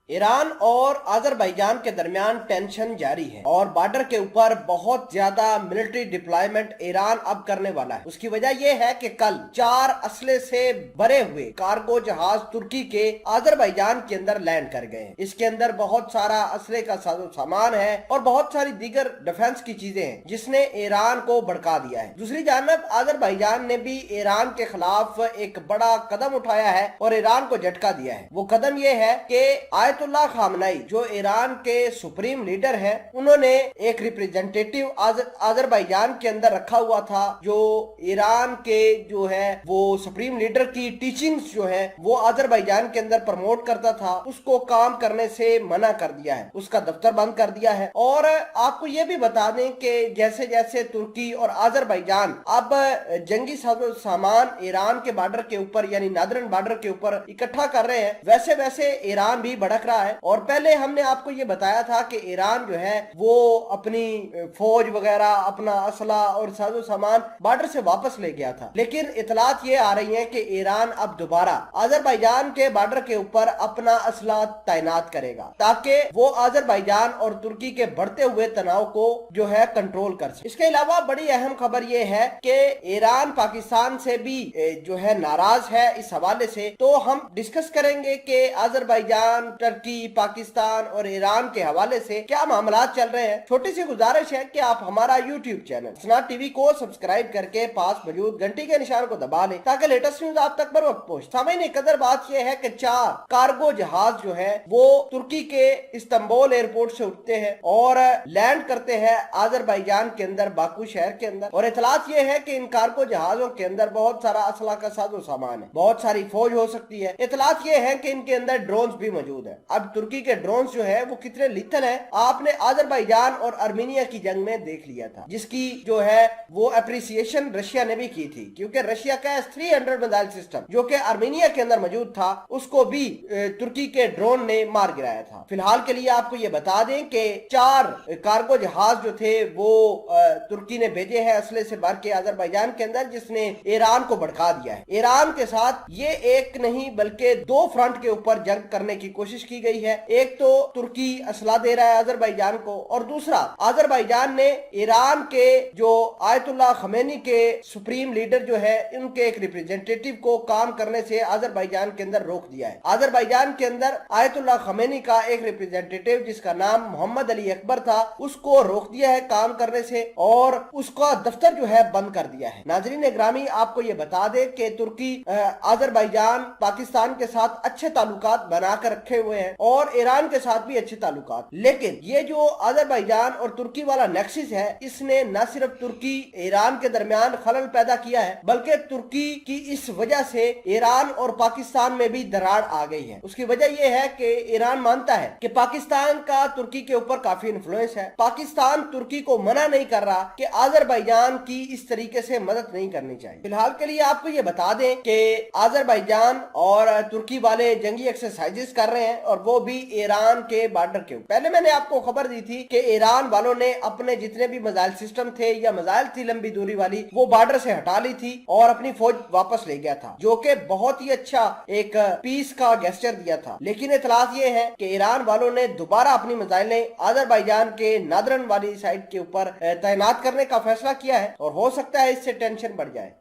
Iran और Azerbaijan के दरमियान टेंशन जारी है और बॉर्डर के ऊपर बहुत ज्यादा मिलिट्री डिप्लॉयमेंट ईरान अब करने वाला है। उसकी वजह यह है कि कल 4 असले से भरे हुए कार्गो जहाज तुर्की के अजरबैजान के अंदर लैंड कर गए हैं। इसके अंदर बहुत सारा असले का साजो सामान है और बहुत सारी दीगर डिफेंस की चीजें हैं जिसने ईरान को भड़का दिया है। दूसरी जानब अजरबैजान ने भी ईरान के खिलाफ एक बड़ा कदम उठाया है और ईरान को झटका दिया है। वो कदम यह है कि आयतुल्लाह खामनेई जो ईरान के सुप्रीम लीडर हैं, उन्होंने एक रिप्रेजेंटेटिव अजरबैजान के अंदर रखा हुआ था जो ईरान के जो है वो सुप्रीम लीडर की टीचिंग्स जो है वो अजरबैजान के अंदर प्रमोट करता था, उसको काम करने से मना कर दिया है, उसका दफ्तर बंद कर दिया है। और आपको ये भी बता दें कि जैसे जैसे तुर्की और अजरबैजान अब जंगी सामान ईरान के बॉर्डर के ऊपर यानी नादरन बॉर्डर के ऊपर इकट्ठा कर रहे हैं, वैसे वैसे ईरान भी भड़क रहा है। और पहले हमने आपको ये बताया था कि ईरान जो है वो अपनी फौज वगैरह, अपना असला और साजो सामान बॉर्डर से वापस ले गया था, लेकिन इतलात ये आ रही है कि ईरान अब दोबारा अजरबैजान के बॉर्डर के ऊपर अपना असला तैनात करेगा ताकि वो अजरबैजान और तुर्की के बढ़ते हुए तनाव को जो है कंट्रोल कर सके। इसके अलावा बड़ी अहम खबर ये है कि ईरान पाकिस्तान से भी जो है नाराज है। इस हवाले से तो हम डिस्कस करेंगे कि अजरबैजान, टर्की, पाकिस्तान और ईरान के हवाले से क्या मामला चल रहे हैं। छोटी सी गुजारिश है कि आप हमारा यूट्यूब चैनल स्नाट टीवी को सब्सक्राइब करके पास मौजूद घंटी के निशान को दबा लें ताकि लेटेस्ट न्यूज आप तक बर वक्त पहुंचे। सामईन कदर बात यह है कि 4 कार्गो जहाज जो है वो तुर्की के इस्तांबुल एयरपोर्ट से उठते हैं और लैंड करते हैं अजरबैजान के अंदर, बाकू शहर के अंदर। और इतलात यह है कि इन कार्गो जहाजों के अंदर बहुत सारा असला का साजो सामान है, बहुत सारी फौज हो सकती है। इतलात यह है कि इनके अंदर ड्रोन्स भी मौजूद है। अब तुर्की के ड्रोन्स जो है वो कितने लिथल है आपने अजरबैजान और आर्मीनिया की जंग में देख लिया था, जिसकी जो है वो अप्रिसिएशन रशिया ने भी की थी, क्योंकि रशिया का S-300 मिसाइल सिस्टम जो कि आर्मीनिया के अंदर मौजूद था उसको भी तुर्की के ड्रोन ने मार गिराया था। फिलहाल के लिए आपको ये बता दें कि 4 कार्गो जहाज जो थे वो तुर्की ने भेजे हैं असले से भर के अजरबैजान के अंदर, जिसने ईरान को भड़का दिया है। ईरान के साथ ये एक नहीं बल्कि 2 फ्रंट के ऊपर जंग करने की कोशिश की गई है। एक तो तुर्की असला दे रहा है अजरबैजान को और दूसरा अजरबैजान ने ईरान के जो आयतुल्लाह खमेनी के सुप्रीम लीडर जो है उनके एक रिप्रेजेंटेटिव को काम करने से अजरबैजान के अंदर रोक दिया है। अजरबैजान के अंदर आयतुल्लाह खमेनी का एक रिप्रेजेंटेटिव जिसका नाम मोहम्मद अली अकबर था उसको रोक दिया है काम करने से और उसका दफ्तर जो है बंद कर दिया है। नाजरीन ग्रामी, आपको ये बता दे कि तुर्की अजरबैजान पाकिस्तान के साथ अच्छे ताल्लुकात बनाकर रखे हुए हैं और ईरान के साथ भी अच्छे ताल्लुकात, लेकिन ये जो अजरबैजान और तुर्की वाला नेक्सस है इसने न सिर्फ तुर्की ईरान के दरमियान खलल पैदा किया है बल्कि तुर्की की इस वजह से ईरान और पाकिस्तान में भी दरार आ गई है। उसकी वजह यह है कि ईरान मानता है कि पाकिस्तान का तुर्की के ऊपर काफी इन्फ्लुएंस है। पाकिस्तान तुर्की को मना नहीं कर रहा कि अजरबैजान की इस तरीके से मदद नहीं करनी चाहिए। फिलहाल के लिए आपको ये बता दें कि अजरबैजान और तुर्की वाले जंगी एक्सरसाइजेस कर रहे हैं और वो भी ईरान के बॉर्डर के ऊपर। पहले मैंने आपको खबर दी थी कि ईरान वालों ने अपने जितने भी मिसाइल सिस्टम थे या मिसाइल थी लंबी दूरी वाली वो बॉर्डर से हटा ली थी और अपनी फौज वापस ले गया था, जो कि बहुत ही अच्छा एक पीस का गेस्चर दिया था। लेकिन इतलात ये है कि ईरान वालों ने दोबारा अपनी मिसाइलें अजरबैजान के नादरन वाली साइड के ऊपर तैनात करने का फैसला किया है और हो सकता है इससे टेंशन बढ़ जाए।